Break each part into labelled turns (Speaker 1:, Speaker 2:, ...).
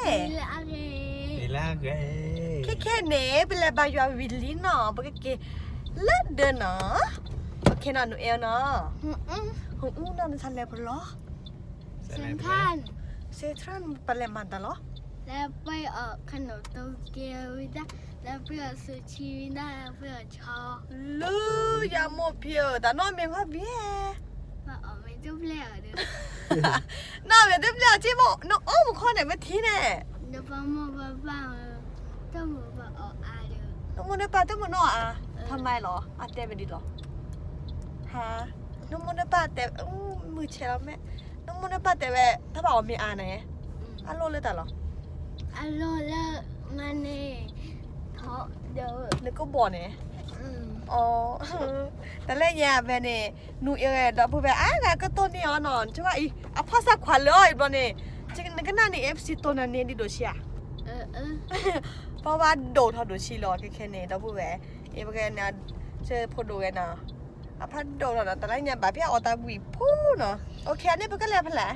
Speaker 1: ดีละเก
Speaker 2: แค่เน่เป็นไรบายวิลลี่เนาะปกติเลิศเดินเนาะโอเคเนาะหนูเอลเนาะหูน่าจะทันแล้วพอเหรอ
Speaker 3: เซนทรัล
Speaker 2: เซทรันเป็นอะไรมันตลอด
Speaker 3: แล้วไปออกขนมโตเกียวได้แล้วเพื่อซูชิได้เพื่อชอ
Speaker 2: ลูอย่าโมเพียวแต่น้องเมียงว่าเบี้ย
Speaker 3: มาออกไม่จุ๊บแล้วเด้อ
Speaker 2: น้องเมียงจุ๊บแล้วจีโมน้องอ้อมคนไหนมาทีเนี่ย
Speaker 3: เดี๋ยวป้าโมบ้าต้องมือออกอาเด้อ
Speaker 2: น้องโมได้ปาต้องมือนออ่ะทำไมหรออาเต้ไปดิหรอฮะน้องโมได้ปาแต่มือเชลแม่น้องโมได้ปาแต่แบบถ้าบอกว่ามีอาไหนอารมณ์เลยแต่หรอ
Speaker 3: อารมณ์แล้วมันเนี่ยท้อเดี๋ยว
Speaker 2: นึกก็บ่เนี่ยอ๋อแต่แรกยาแบบนี้หนูเอ๋ดอกพูดแบบก็ตัวนี้นอนใช่ป่ะพ่อสักขวัญเลยบ่เนี่ยจริงๆก็น่านี่ FC ตัวนั้นเนี่ยดิโดชิอ่ะเพราะว่าโดดทอดโดชิรอแค่นี้ดอกพูดแบบบางแกเนี่ยเจอพอดูกันนะพัดโดดนะแต่แรกเนี่ยแบบพี่ออตาวีพูเนาะโอเคนี่เป็นก็แล้วพันแหละ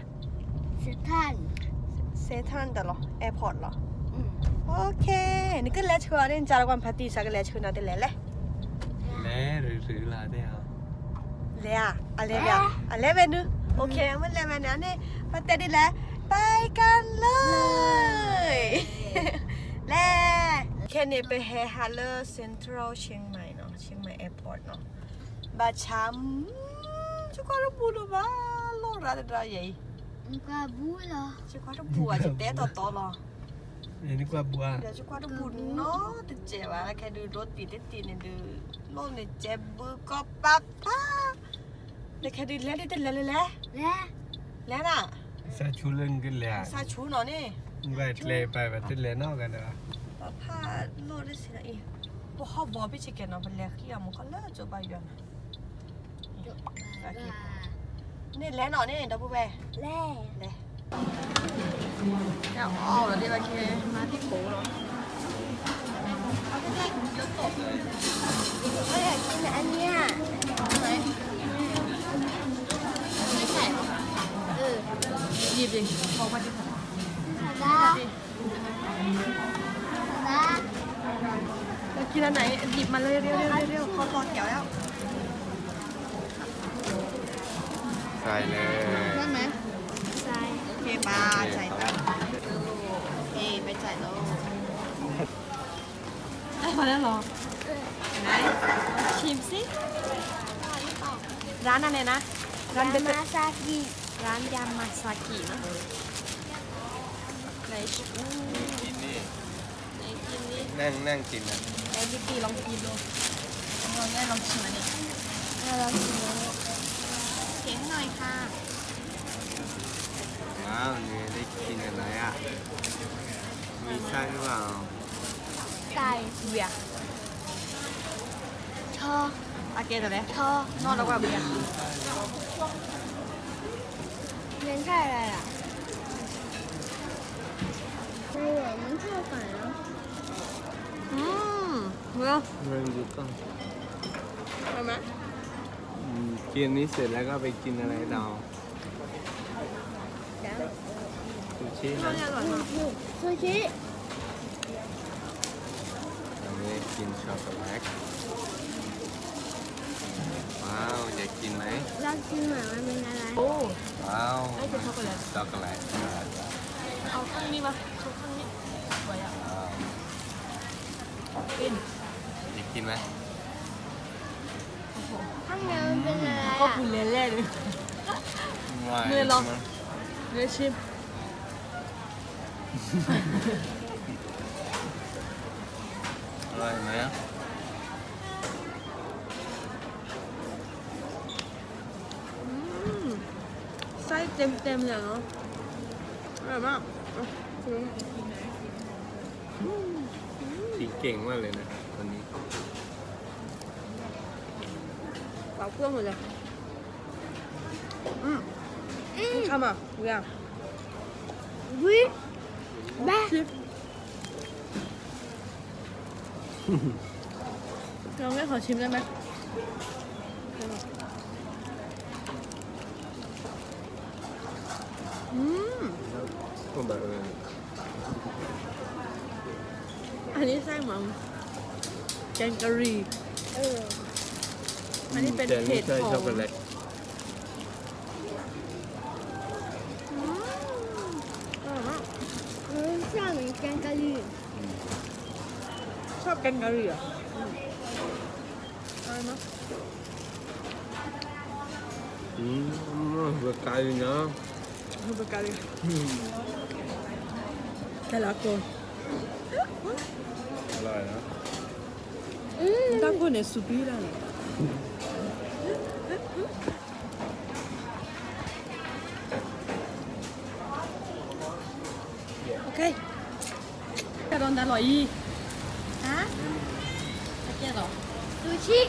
Speaker 3: เซ
Speaker 2: ทันแต่หรอแอร์พอร์ตหรอโอเคนี่ก็แล้วเชื่อเนี่ยจารกวันพัตีสักแล้วเชื่อนะแต่แล้วแหละ
Speaker 1: หรือลาได้เหรอ
Speaker 2: แล้วอะไรแบบอะไรแบบนึโอเคมันแล้วแบบนี้พัตีดีแล้วไปกันเลยแล้วแค่นี้ไปแฮร์เลอร์เซ็นทรัลเชียงใหม่เนาะเชียงใหม่แอร์พอร์ตเนาะบาช้ำชุกการบูดูบ้าโลราดราใหญ่
Speaker 3: กว่าบัวเหรอ
Speaker 2: ชุกการบัวจะเตะต่อหรอ
Speaker 1: นี่กว่าบัว
Speaker 2: เดี๋ยวชุกการบัวเนาะแต่เจ็บอะแค่ดูรถปีเต้นเนี่ยดูโลกเนี่ยเจ็บมือก็ปั๊บแต่แค่ดูแล้วน่ะ
Speaker 1: ซาชูเล่นกันเลย
Speaker 2: ซาชูเนาะนี่
Speaker 1: แบบเลยไปแบบติดเลยนอกกันเนาะ
Speaker 2: ผ้าโลดได้สินะพวกเขาบอกพี่ชิคกี้พายเนาะเป็นเล็กที่มันก็เลิศจะไปอยู่นะนี่แล้วเนาะนี่ดับเบิลแบร์แล้วเดี๋ยวแล้วดีโอเคมาที่โผล่เนาะ
Speaker 3: ไม่อยากกินอันเนี้ย
Speaker 2: ไหนไม่ใช่หรอหยิบดิพอมาดิจะกินอันไหนหยิบมาเลยเร็วเขารอแถวแล้ว
Speaker 1: ใส่เลย
Speaker 2: ได้ไหม
Speaker 3: ใส่
Speaker 2: โอเคมาใส่แล้วไปจ่ายแล้วพอแล้วหรอไหนชิมสิร้านอะไรนะ
Speaker 3: ร้านมาซากิ
Speaker 2: ร้านยามาซากินะไหนชิม
Speaker 1: กินนี่
Speaker 2: ไหนกินนี่
Speaker 1: นั่งกินนะ
Speaker 2: ไหนดีลองกินดูลองชิมอันนี้ลองชิมเสียงหน่อยค่ะ
Speaker 1: ว้าวนี่ได้กินอะไรอ่ะมีไส้หรือเปล่า
Speaker 3: ไก่
Speaker 2: เบียร์
Speaker 3: ชอ
Speaker 2: อาเกตอะไร
Speaker 3: ชอน
Speaker 2: อนแล้วกว่าเบียร์
Speaker 3: เล่นใช่อะไรล่ะ我们做反了
Speaker 2: เมื่อ
Speaker 1: ดูก่อน
Speaker 2: ทำไหม
Speaker 1: กินนี้เสร็จแล้วก็ไปกินอะไรต่อซูชินะ
Speaker 3: ซูชิ
Speaker 1: อันนี้กินช็อกโกแลตว้าวอยากกินไหม
Speaker 3: เรากินเหมือนมันเป็นอะไร
Speaker 2: โอ้
Speaker 1: ว้าว
Speaker 2: ไม่เป็นช็อกโกแลตเอาข้างนี้มาชุบข้างนี้สวยอ่ะกิน
Speaker 1: อยากกินไหม
Speaker 3: ข้างในมันเป็นอะไร
Speaker 2: ก็คุณเล่นเลยเนื้อลองเนื้อชิม
Speaker 1: อร่อยไหม
Speaker 2: ไส้เต็มเลยเนาะอร่อยมาก
Speaker 1: กินเก่งมากเลยนะวันนี้
Speaker 2: เปล่าเครื่องหมดเลยทำอ่ะดูยัง
Speaker 3: วิแม่
Speaker 2: ลองให้ขอชิมได้ไหม
Speaker 1: ก็แบบ
Speaker 2: อันนี้ไส้หมังแกงกะหรี่ อันนี้เป็น
Speaker 1: แต่
Speaker 2: เผ็
Speaker 1: นี่
Speaker 2: ด
Speaker 1: ใส่
Speaker 2: ของ
Speaker 1: ช็อกโกแลต
Speaker 3: 像你干咖喱，
Speaker 2: ชอบแกงกะหรี่เหรออะไรนะ
Speaker 1: เบอร์ไก่นะ
Speaker 2: คือเป็นกะหรี่แต่ละคน
Speaker 1: อร่อยนะ
Speaker 2: ตั้งคนเนี่ยสุบีได้เลยโอเคจะโดนอร่อยอีฮะตะเกียบเหรอ
Speaker 3: ซูชิ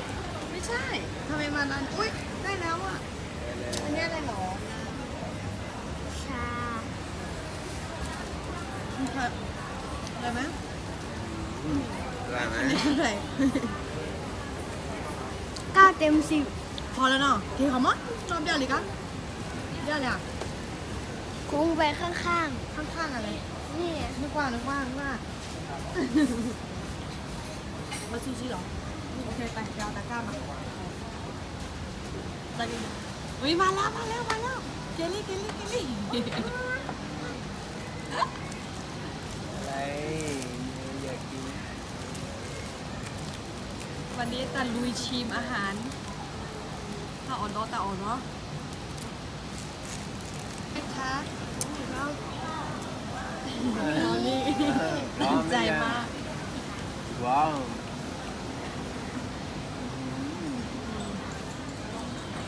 Speaker 2: ไม่ใช่ทำไมมานั้นอุ้ยได้แล้วอ่ะอันนี้อะไรหรอ
Speaker 3: ชา
Speaker 2: อะไรไหม
Speaker 1: อร่อยไหม
Speaker 2: อะไร
Speaker 3: 9 เต็ม 10
Speaker 2: พอแล้วเนาะโอเคหอมมั้ยรอบเดียวเลยกันเดียวเลยอ่ะ
Speaker 3: กุ้งไปข้าง
Speaker 2: ข้างๆอะไร
Speaker 3: ๆ นี่
Speaker 2: นึกว่ามาซูชิเหรอโอเคไปเดี๋ยวเอาตะกร้ามาตะกี้อุ้ยมาแล้วเกลลี่
Speaker 1: อะไรอยากกิน
Speaker 2: วันนี้ตะลุยชิมอาหารถ้าอ่อนเนาะแต่อ่อนเนาะคะนี่ดีใจมาก
Speaker 1: ว้าว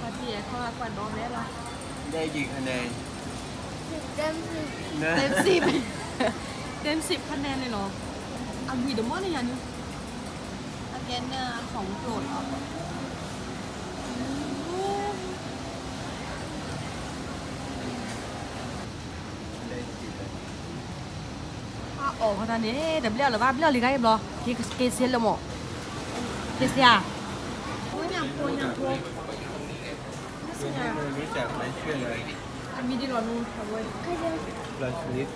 Speaker 2: พอดีเขากวาดบอลได้ปะ
Speaker 1: ได้กี่คะแนน
Speaker 3: 10 เต็ม 10
Speaker 1: นะ
Speaker 2: เต็ม 10 เต็ม 10 คะแนนเลยเหรอเอาวีดมอนเลยยังอาเกนเนี่ยของโปรดเหรอขนาดนี้แต่เปรี้ยวหรือว่าเปรี้ยวหรือไงบอที่เกเซียนเลยหมดเกเซียโอ้ยอย่างโคไม่ใช่
Speaker 1: รู้จักไหมชื่ออะไร
Speaker 2: อันมีดีหรอนูค่ะเว้ย
Speaker 3: ก็จะ
Speaker 1: ปลาสลิด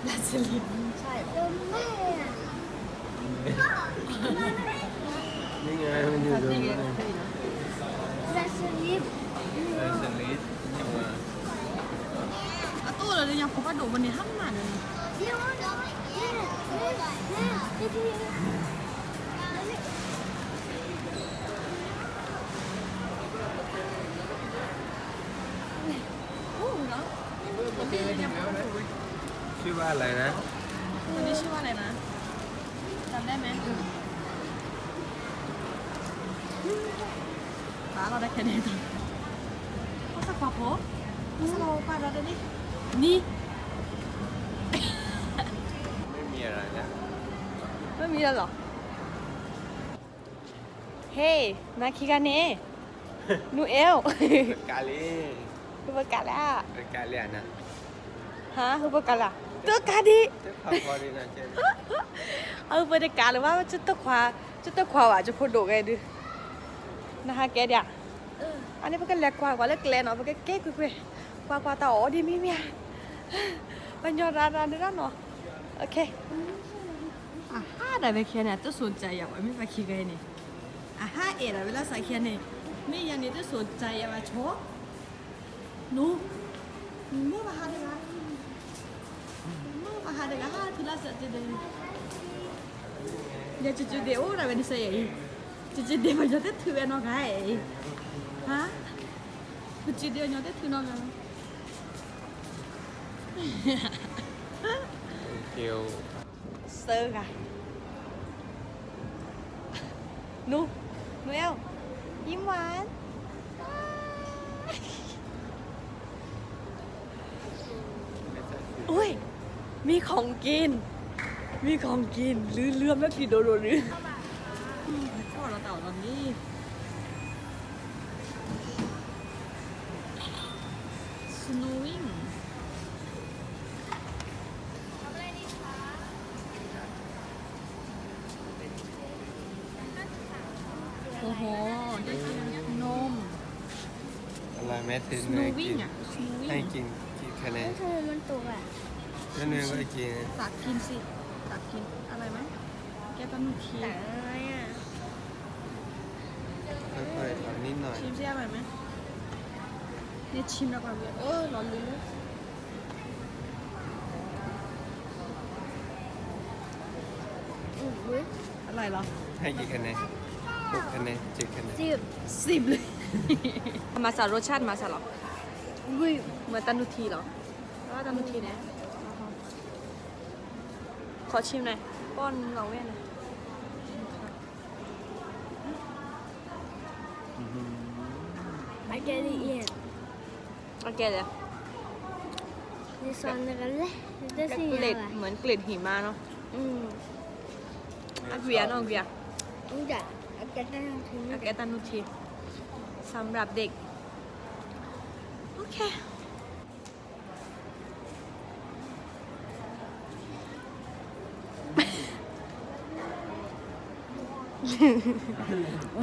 Speaker 2: ลาสลิดใช่
Speaker 3: เติมแม่อะ
Speaker 1: นี่ไงมันอยู่ตรงนี้
Speaker 3: ลาสลิป
Speaker 1: ปลาสลิดนี่มา
Speaker 2: อ่ะตู้เลยยังพบว่าโดวันนี้ห้ามหนาเลย
Speaker 3: เดี๋ยวแม่ที่
Speaker 2: โอ้เนาะวันนี้ยังพบว่า
Speaker 1: ชื่อว่าอะไรนะ
Speaker 2: วันนี้ชื่อว่าอะไรนะจำได้ไหมป้าเราได้แค่นี้ตอนเขาสักกว่าพบสโลป้าเราได้นี่นี่
Speaker 1: ไม่มีอะไรนะ
Speaker 2: ไม่มีแล้วเหรอ เฮ้นาคิกาเน่นูเอล
Speaker 1: เป็นกาลี
Speaker 2: คือประกาศแล้ว
Speaker 1: เป็นกาเลียนะ
Speaker 2: ฮะคือประกาศละตัวกาดี
Speaker 1: เจ้าพักพอดีนะเจ้า
Speaker 2: บรรยากาศหรือว่าจะตะควาว่ะจะพูดดูไงดินะคะแกเดียอันนี้เป็นกันแหลกกว่าเล็กแลนเนาะเป็นกันเก๊กกว่าแต่อ๋อดีมีเมียมันยอดร้านได้แล้วเนาะโอเคฮ่าได้ไปแค่เนี่ยจะสนใจอย่าไว้ไม่ไปคิดไงนี่ฮ่าเอ็ดเวลาใส่แค่นี่ไม่ยังนี่จะสนใจอย่ามาโชว์นูเมื่อมาหาเด็กละฮ่าทีละสัจจะเดินอย่าจุดเดียวอะไรเป็นเสียจุดเดียวมันจะถือเนาะไงฮะจุดเดียวมันจะถือเนาะไง
Speaker 1: เกียว
Speaker 2: เซอร์ค่ะนูเอลยิ้มหวานอุ้ยมีของกินลือเลื่อมแล้วกินโดนลือพ่อเราเต่าตอนนี้สโนวิ่งโอ้โหได้กินนม
Speaker 1: อะไรแม่ทิน
Speaker 2: สโน
Speaker 1: ให้
Speaker 2: วิ่
Speaker 1: กิ
Speaker 2: ง
Speaker 1: น
Speaker 2: อ่ะสโนวิ่
Speaker 1: ให้
Speaker 2: ง
Speaker 1: กินกี่คะแนน
Speaker 3: ทำไมมันตกอ่ะ
Speaker 1: นั่นเองก็กิน
Speaker 2: ตักกินสิตักกินอะไรไหมแกตานุที
Speaker 3: แต่อะไรอ่ะ
Speaker 1: ค่อยๆเอานิดหน่อย
Speaker 2: ชิมสิอร่อยไหมนี่ชิมแล้วก่อนเลยร้อนลิ้นเลยอะไรเหรอ
Speaker 1: ให้กี่คะแนน6คะแนน7คะแนน
Speaker 3: 10
Speaker 2: 10เลย มาสารสชาติมาสาหรอ
Speaker 3: วิว
Speaker 2: เหมือนตานุทีเหรอว่าตานุทีเนี่ยขอชิมหน่อยป้อนเราแว่นหน่อย
Speaker 3: I get it in
Speaker 2: โอเคเลย
Speaker 3: This one กันเลยจะ
Speaker 2: เก
Speaker 3: สิ
Speaker 2: ล็ด
Speaker 3: อ่ะ
Speaker 2: เหมือนเกล็ดหิมะเนาะอักเวียนอักเวีย
Speaker 3: อุ้ยจ้ะอาจจะได้ถึง
Speaker 2: อักเอตานุทีสำหรับเด็ก โอเค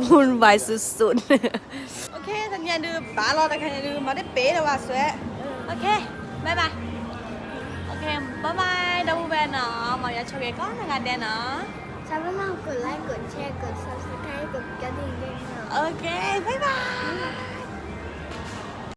Speaker 2: วุ่นวายสุดๆ โอเคทันยาดูบ้ารอแต่ทันยาดูมาได้เป๊ะเลยว่ะสวยโอเคบายบายโอเคบายบายดาวแวนเนาะมายาโชเกะก็นักการเดนเนาะ
Speaker 3: ชอบมากกดไลค์กดแชร์กด subscribe กดกระดิ่งด้วยนะ
Speaker 2: โอเคบายบาย